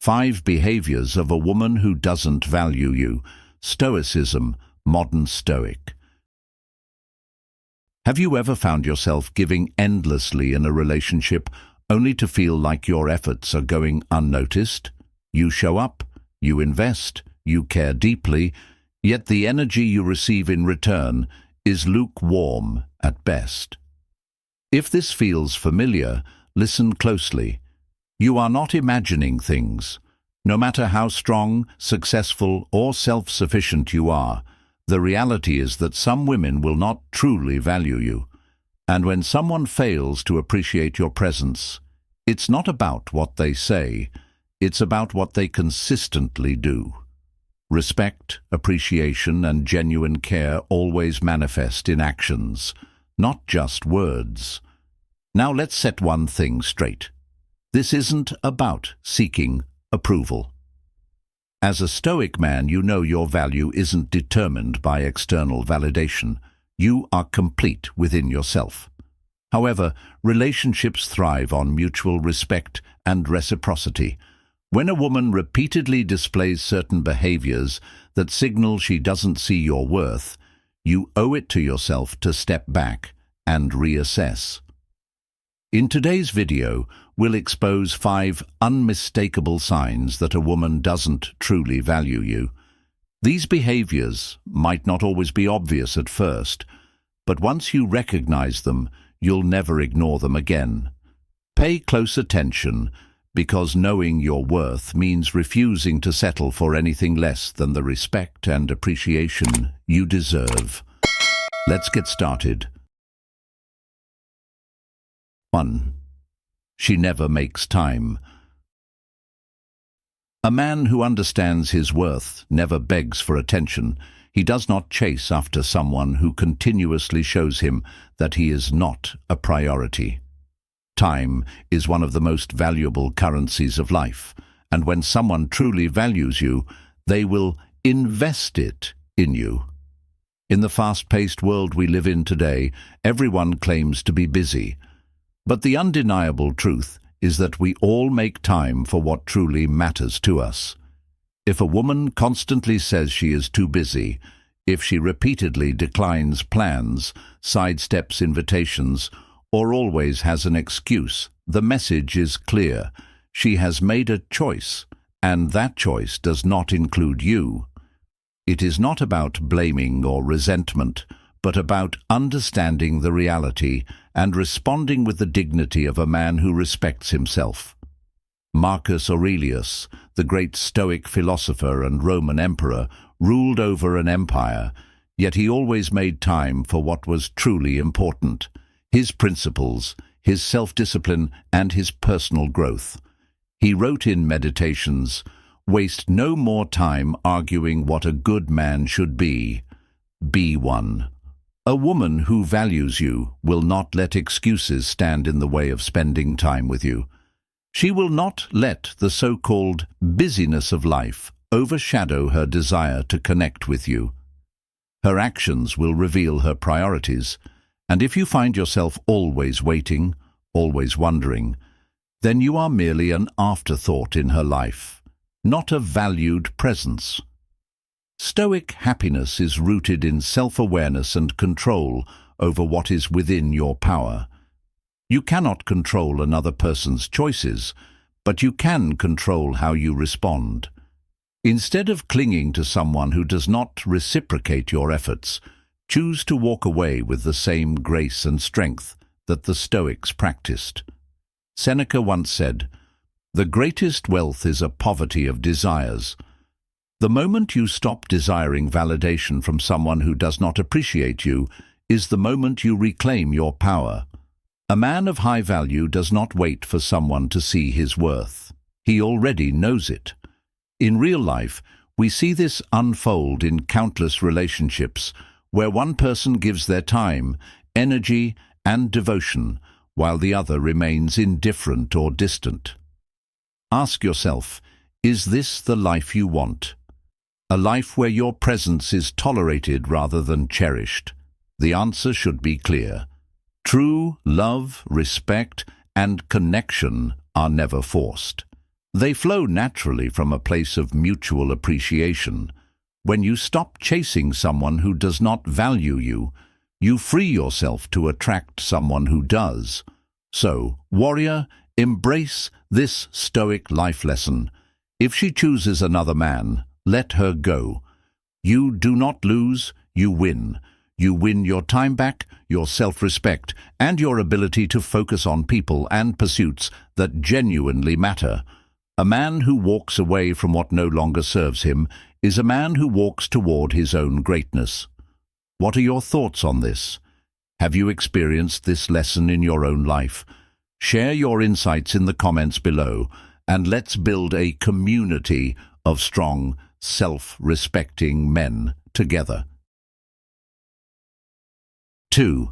5 Behaviors of a Woman Who Doesn't Value You. Stoicism, Modern Stoic. Have you ever found yourself giving endlessly in a relationship only to feel like your efforts are going unnoticed? You show up, you invest, you care deeply, yet the energy you receive in return is lukewarm at best. If this feels familiar, listen closely. You are not imagining things. No matter how strong, successful, or self-sufficient you are, the reality is that some women will not truly value you. And when someone fails to appreciate your presence, it's not about what they say, it's about what they consistently do. Respect, appreciation, and genuine care always manifest in actions, not just words. Now let's set one thing straight. This isn't about seeking approval. As a Stoic man, you know your value isn't determined by external validation. You are complete within yourself. However, relationships thrive on mutual respect and reciprocity. When a woman repeatedly displays certain behaviors that signal she doesn't see your worth, you owe it to yourself to step back and reassess. In today's video, we'll expose 5 unmistakable signs that a woman doesn't truly value you. These behaviors might not always be obvious at first, but once you recognize them, you'll never ignore them again. Pay close attention, because knowing your worth means refusing to settle for anything less than the respect and appreciation you deserve. Let's get started. 1. She never makes time. A man who understands his worth never begs for attention. He does not chase after someone who continuously shows him that he is not a priority. Time is one of the most valuable currencies of life, and when someone truly values you, they will invest it in you. In the fast-paced world we live in today, everyone claims to be busy. But the undeniable truth is that we all make time for what truly matters to us. If a woman constantly says she is too busy, if she repeatedly declines plans, sidesteps invitations, or always has an excuse, the message is clear. She has made a choice, and that choice does not include you. It is not about blaming or resentment, but about understanding the reality and responding with the dignity of a man who respects himself. Marcus Aurelius, the great Stoic philosopher and Roman emperor, ruled over an empire, yet he always made time for what was truly important: his principles, his self-discipline, and his personal growth. He wrote in Meditations, "Waste no more time arguing what a good man should be. Be one." A woman who values you will not let excuses stand in the way of spending time with you. She will not let the so-called busyness of life overshadow her desire to connect with you. Her actions will reveal her priorities, and if you find yourself always waiting, always wondering, then you are merely an afterthought in her life, not a valued presence. Stoic happiness is rooted in self-awareness and control over what is within your power. You cannot control another person's choices, but you can control how you respond. Instead of clinging to someone who does not reciprocate your efforts, choose to walk away with the same grace and strength that the Stoics practiced. Seneca once said, "The greatest wealth is a poverty of desires." The moment you stop desiring validation from someone who does not appreciate you is the moment you reclaim your power. A man of high value does not wait for someone to see his worth. He already knows it. In real life, we see this unfold in countless relationships where one person gives their time, energy, and devotion, while the other remains indifferent or distant. Ask yourself, is this the life you want? A life where your presence is tolerated rather than cherished? The answer should be clear. True love, respect, and connection are never forced. They flow naturally from a place of mutual appreciation. When you stop chasing someone who does not value you, you free yourself to attract someone who does. So, warrior, embrace this Stoic life lesson. If she chooses another man, let her go. You do not lose, you win. You win your time back, your self-respect, and your ability to focus on people and pursuits that genuinely matter. A man who walks away from what no longer serves him is a man who walks toward his own greatness. What are your thoughts on this? Have you experienced this lesson in your own life? Share your insights in the comments below, and let's build a community of strong, self-respecting men together. 2.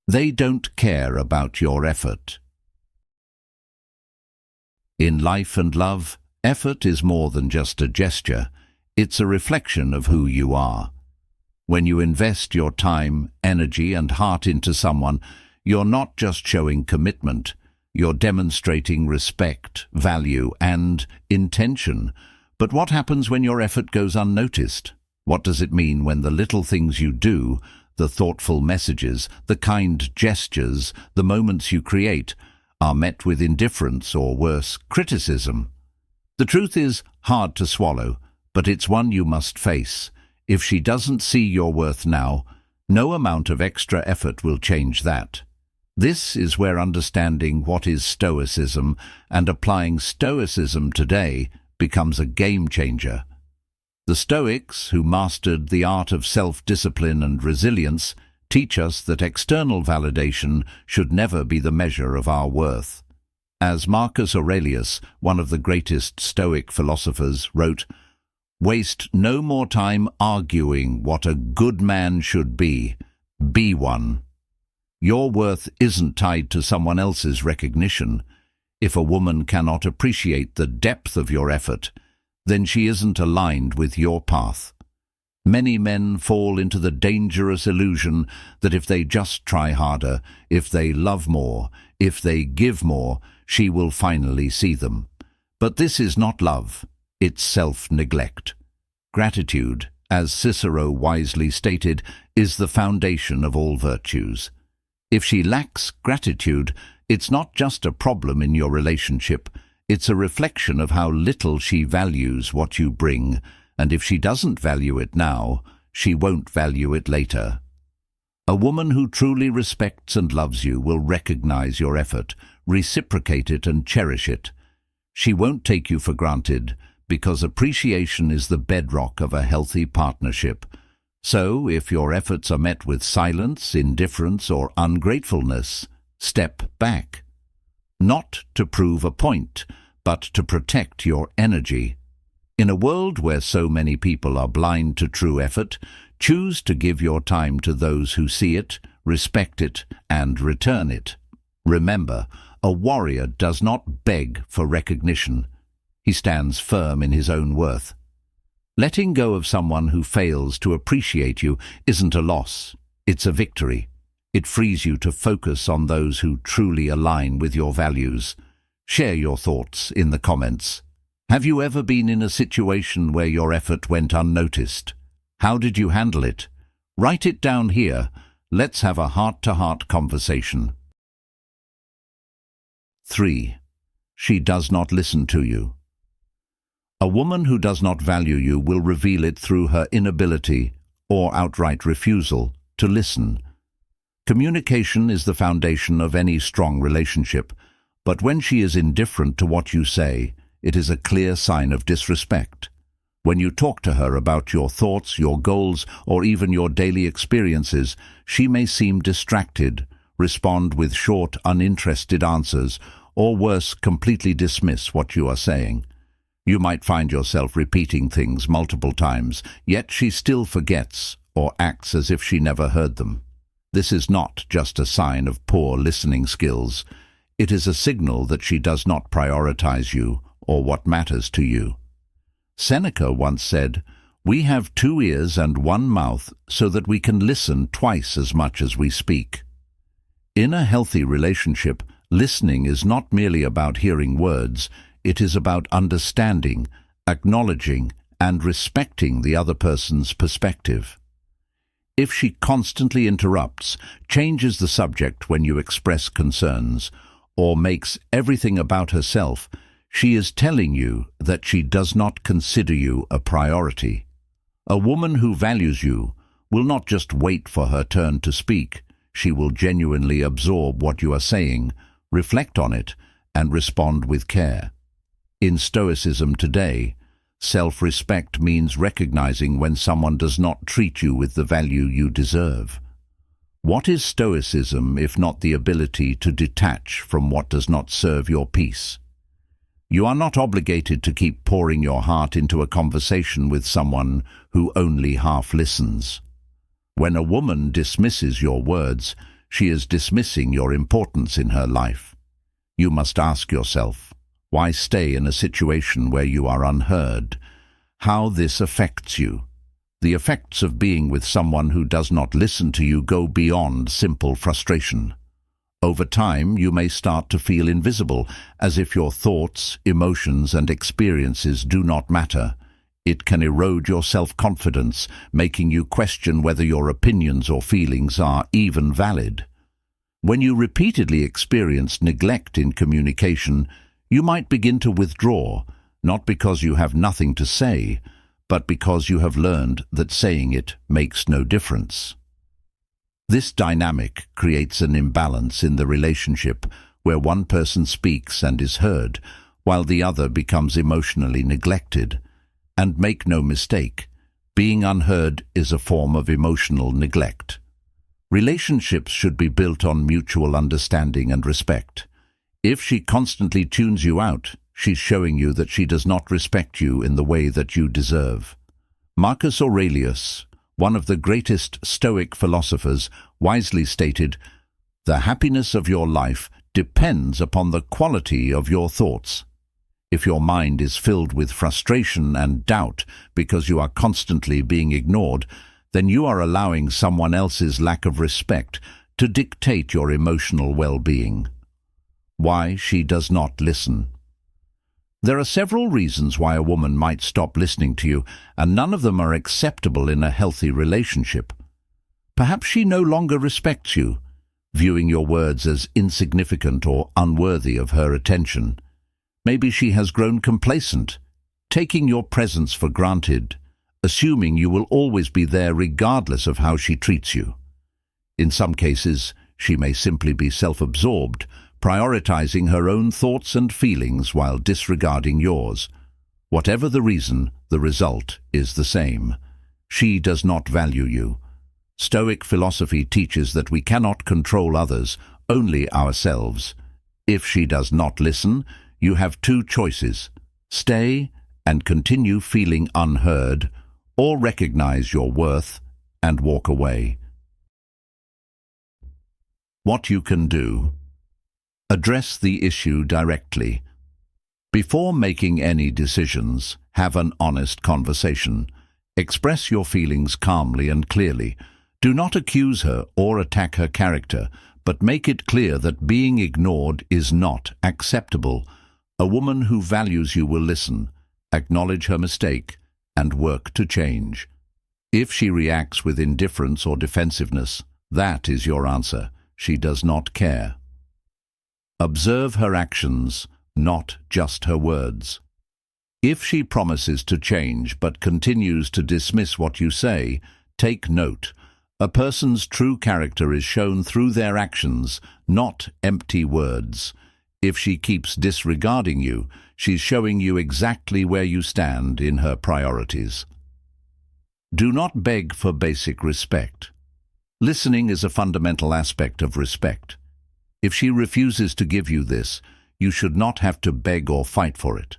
They don't care about your effort. In life and love, effort is more than just a gesture. It's a reflection of who you are. When you invest your time, energy, and heart into someone, you're not just showing commitment. You're demonstrating respect, value, and intention. But what happens when your effort goes unnoticed? What does it mean when the little things you do, the thoughtful messages, the kind gestures, the moments you create, are met with indifference or worse, criticism? The truth is hard to swallow, but it's one you must face. If she doesn't see your worth now, no amount of extra effort will change that. This is where understanding what is Stoicism and applying Stoicism today becomes a game changer. The Stoics, who mastered the art of self-discipline and resilience, teach us that external validation should never be the measure of our worth. As Marcus Aurelius, one of the greatest Stoic philosophers, wrote, "Waste no more time arguing what a good man should be. Be one." Your worth isn't tied to someone else's recognition. If a woman cannot appreciate the depth of your effort, then she isn't aligned with your path. Many men fall into the dangerous illusion that if they just try harder, if they love more, if they give more, she will finally see them. But this is not love, it's self-neglect. Gratitude, as Cicero wisely stated, is the foundation of all virtues. If she lacks gratitude, it's not just a problem in your relationship, it's a reflection of how little she values what you bring, and if she doesn't value it now, she won't value it later. A woman who truly respects and loves you will recognize your effort, reciprocate it and cherish it. She won't take you for granted, because appreciation is the bedrock of a healthy partnership. So, if your efforts are met with silence, indifference, or ungratefulness, step back. Not to prove a point, but to protect your energy. In a world where so many people are blind to true effort, choose to give your time to those who see it, respect it, and return it. Remember, a warrior does not beg for recognition. He stands firm in his own worth. Letting go of someone who fails to appreciate you isn't a loss, it's a victory. It frees you to focus on those who truly align with your values. Share your thoughts in the comments. Have you ever been in a situation where your effort went unnoticed? How did you handle it? Write it down here. Let's have a heart-to-heart conversation. 3. She does not listen to you. A woman who does not value you will reveal it through her inability, or outright refusal, to listen. Communication is the foundation of any strong relationship, but when she is indifferent to what you say, it is a clear sign of disrespect. When you talk to her about your thoughts, your goals, or even your daily experiences, she may seem distracted, respond with short, uninterested answers, or worse, completely dismiss what you are saying. You might find yourself repeating things multiple times, yet she still forgets or acts as if she never heard them. This is not just a sign of poor listening skills. It is a signal that she does not prioritize you or what matters to you. Seneca once said, "We have 2 ears and 1 mouth so that we can listen twice as much as we speak." In a healthy relationship, listening is not merely about hearing words, it is about understanding, acknowledging, and respecting the other person's perspective. If she constantly interrupts, changes the subject when you express concerns, or makes everything about herself, she is telling you that she does not consider you a priority. A woman who values you will not just wait for her turn to speak. She will genuinely absorb what you are saying, reflect on it, and respond with care. In Stoicism today, self-respect means recognizing when someone does not treat you with the value you deserve. What is Stoicism if not the ability to detach from what does not serve your peace? You are not obligated to keep pouring your heart into a conversation with someone who only half listens. When a woman dismisses your words, she is dismissing your importance in her life. You must ask yourself, why stay in a situation where you are unheard? How this affects you. The effects of being with someone who does not listen to you go beyond simple frustration. Over time, you may start to feel invisible, as if your thoughts, emotions, and experiences do not matter. It can erode your self-confidence, making you question whether your opinions or feelings are even valid. When you repeatedly experience neglect in communication, you might begin to withdraw, not because you have nothing to say, but because you have learned that saying it makes no difference. This dynamic creates an imbalance in the relationship where one person speaks and is heard, while the other becomes emotionally neglected. And make no mistake, being unheard is a form of emotional neglect. Relationships should be built on mutual understanding and respect. If she constantly tunes you out, she's showing you that she does not respect you in the way that you deserve. Marcus Aurelius, one of the greatest Stoic philosophers, wisely stated, "The happiness of your life depends upon the quality of your thoughts." If your mind is filled with frustration and doubt because you are constantly being ignored, then you are allowing someone else's lack of respect to dictate your emotional well-being. Why she does not listen. There are several reasons why a woman might stop listening to you, and none of them are acceptable in a healthy relationship. Perhaps she no longer respects you, viewing your words as insignificant or unworthy of her attention. Maybe she has grown complacent, taking your presence for granted, assuming you will always be there regardless of how she treats you. In some cases, she may simply be self-absorbed, prioritizing her own thoughts and feelings while disregarding yours. Whatever the reason, the result is the same. She does not value you. Stoic philosophy teaches that we cannot control others, only ourselves. If she does not listen, you have two choices: stay and continue feeling unheard, or recognize your worth and walk away. What you can do. Address the issue directly. Before making any decisions, have an honest conversation. Express your feelings calmly and clearly. Do not accuse her or attack her character, but make it clear that being ignored is not acceptable. A woman who values you will listen, acknowledge her mistake, and work to change. If she reacts with indifference or defensiveness, that is your answer. She does not care. Observe her actions, not just her words. If she promises to change but continues to dismiss what you say, take note. A person's true character is shown through their actions, not empty words. If she keeps disregarding you, she's showing you exactly where you stand in her priorities. Do not beg for basic respect. Listening is a fundamental aspect of respect. If she refuses to give you this, you should not have to beg or fight for it.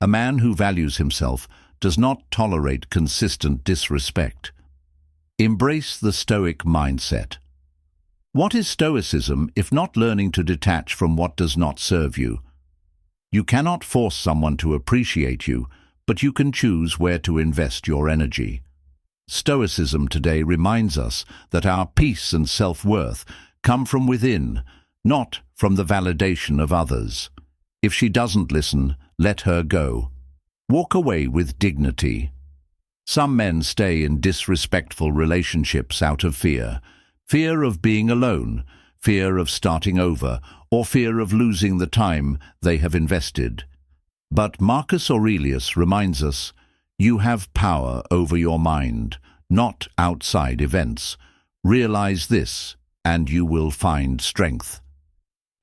A man who values himself does not tolerate consistent disrespect. Embrace the Stoic mindset. What is Stoicism if not learning to detach from what does not serve you? You cannot force someone to appreciate you, but you can choose where to invest your energy. Stoicism today reminds us that our peace and self-worth come from within, not from the validation of others. If she doesn't listen, let her go. Walk away with dignity. Some men stay in disrespectful relationships out of fear. Fear of being alone, fear of starting over, or fear of losing the time they have invested. But Marcus Aurelius reminds us, you have power over your mind, not outside events. Realize this, and you will find strength.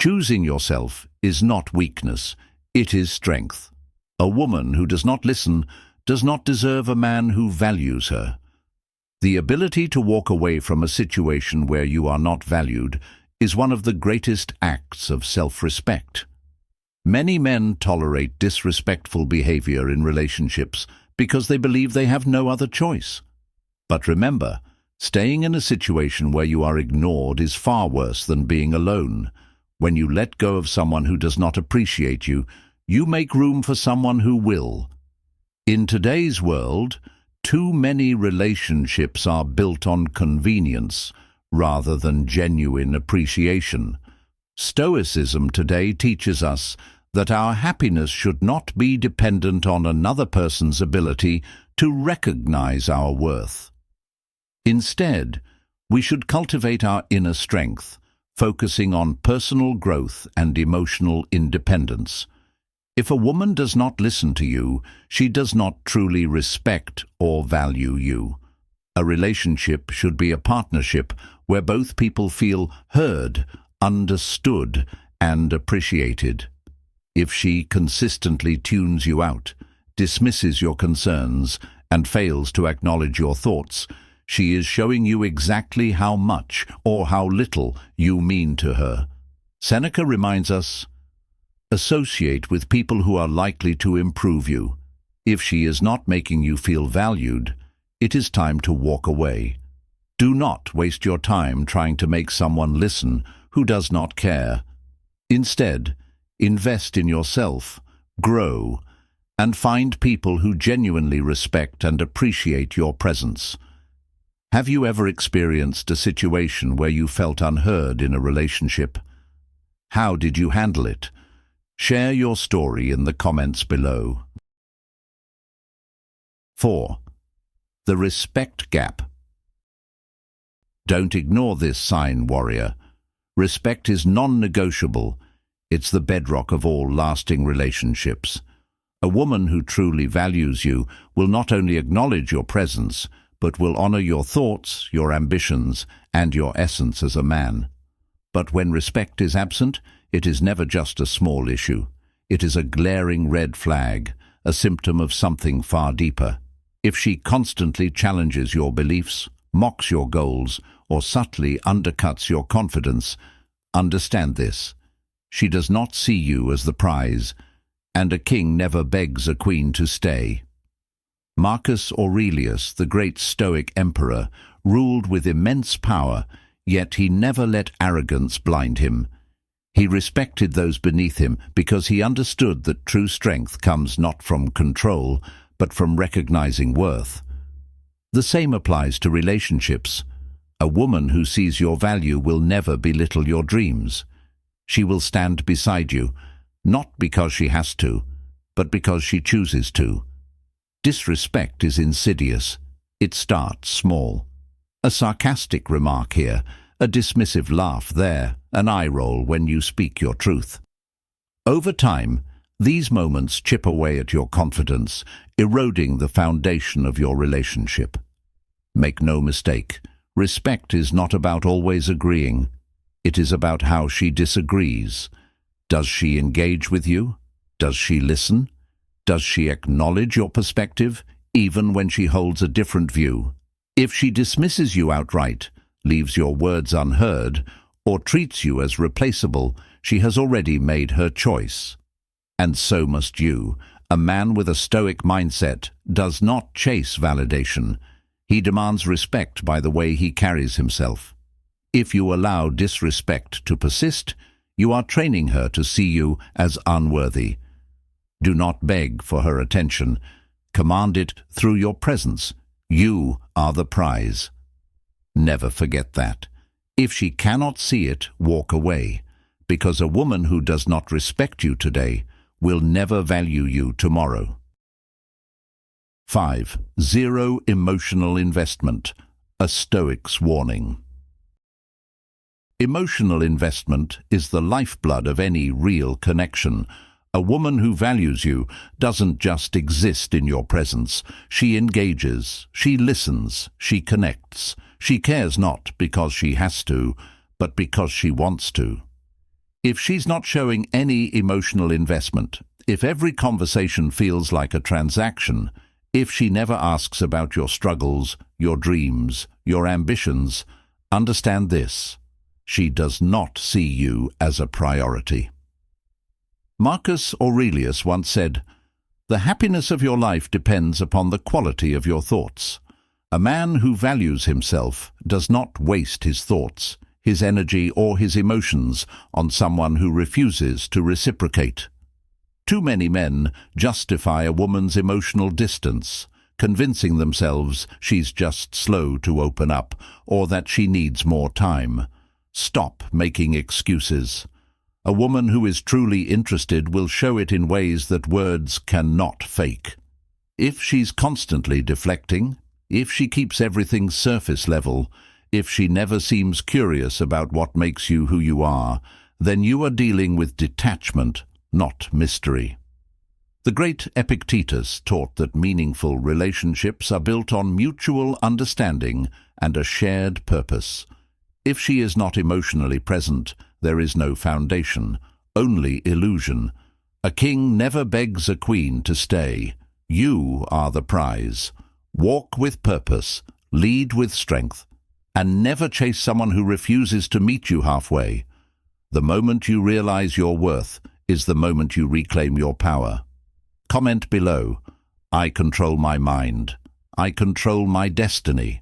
Choosing yourself is not weakness, it is strength. A woman who does not listen does not deserve a man who values her. The ability to walk away from a situation where you are not valued is one of the greatest acts of self-respect. Many men tolerate disrespectful behavior in relationships because they believe they have no other choice. But remember, staying in a situation where you are ignored is far worse than being alone. When you let go of someone who does not appreciate you, you make room for someone who will. In today's world, too many relationships are built on convenience rather than genuine appreciation. Stoicism today teaches us that our happiness should not be dependent on another person's ability to recognize our worth. Instead, we should cultivate our inner strength, focusing on personal growth and emotional independence. If a woman does not listen to you, she does not truly respect or value you. A relationship should be a partnership where both people feel heard, understood, and appreciated. If she consistently tunes you out, dismisses your concerns, and fails to acknowledge your thoughts, she is showing you exactly how much or how little you mean to her. Seneca reminds us, associate with people who are likely to improve you. If she is not making you feel valued, it is time to walk away. Do not waste your time trying to make someone listen who does not care. Instead, invest in yourself, grow, and find people who genuinely respect and appreciate your presence. Have you ever experienced a situation where you felt unheard in a relationship? How did you handle it? Share your story in the comments below. 4. The respect gap. Don't ignore this sign, warrior. Respect is non-negotiable. It's the bedrock of all lasting relationships. A woman who truly values you will not only acknowledge your presence, but will honor your thoughts, your ambitions, and your essence as a man. But when respect is absent, it is never just a small issue. It is a glaring red flag, a symptom of something far deeper. If she constantly challenges your beliefs, mocks your goals, or subtly undercuts your confidence, understand this. She does not see you as the prize, and a king never begs a queen to stay. Marcus Aurelius, the great Stoic emperor, ruled with immense power, yet he never let arrogance blind him. He respected those beneath him because he understood that true strength comes not from control, but from recognizing worth. The same applies to relationships. A woman who sees your value will never belittle your dreams. She will stand beside you, not because she has to, but because she chooses to. Disrespect is insidious. It starts small. A sarcastic remark here, a dismissive laugh there, an eye roll when you speak your truth. Over time, these moments chip away at your confidence, eroding the foundation of your relationship. Make no mistake, respect is not about always agreeing. It is about how she disagrees. Does she engage with you? Does she listen? Does she acknowledge your perspective, even when she holds a different view? If she dismisses you outright, leaves your words unheard, or treats you as replaceable, she has already made her choice. And so must you. A man with a Stoic mindset does not chase validation. He demands respect by the way he carries himself. If you allow disrespect to persist, you are training her to see you as unworthy. Do not beg for her attention. Command it through your presence. You are the prize. Never forget that. If she cannot see it, walk away, because a woman who does not respect you today will never value you tomorrow. 5. Zero emotional investment. A Stoic's warning. Emotional investment is the lifeblood of any real connection. A woman who values you doesn't just exist in your presence. She engages, she listens, she connects. She cares not because she has to, but because she wants to. If she's not showing any emotional investment, if every conversation feels like a transaction, if she never asks about your struggles, your dreams, your ambitions, understand this: she does not see you as a priority. Marcus Aurelius once said, "The happiness of your life depends upon the quality of your thoughts." A man who values himself does not waste his thoughts, his energy or his emotions on someone who refuses to reciprocate. Too many men justify a woman's emotional distance, convincing themselves she's just slow to open up or that she needs more time. Stop making excuses. A woman who is truly interested will show it in ways that words cannot fake. If she's constantly deflecting, if she keeps everything surface level, if she never seems curious about what makes you who you are, then you are dealing with detachment, not mystery. The great Epictetus taught that meaningful relationships are built on mutual understanding and a shared purpose. If she is not emotionally present, there is no foundation, only illusion. A king never begs a queen to stay. You are the prize. Walk with purpose, lead with strength, and never chase someone who refuses to meet you halfway. The moment you realize your worth is the moment you reclaim your power. Comment below: I control my mind. I control my destiny.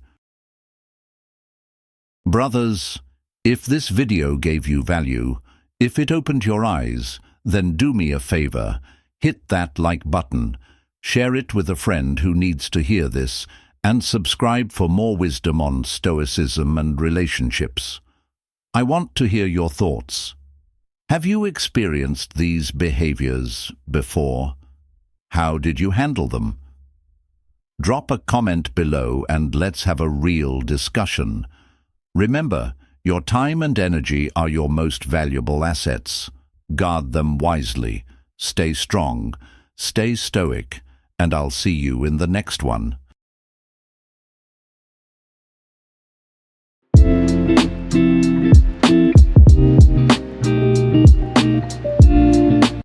Brothers, if this video gave you value, if it opened your eyes, then do me a favor. Hit that like button, share it with a friend who needs to hear this, and subscribe for more wisdom on Stoicism and relationships. I want to hear your thoughts. Have you experienced these behaviors before? How did you handle them? Drop a comment below and let's have a real discussion. Remember, your time and energy are your most valuable assets. Guard them wisely. Stay strong, stay stoic, and I'll see you in the next one.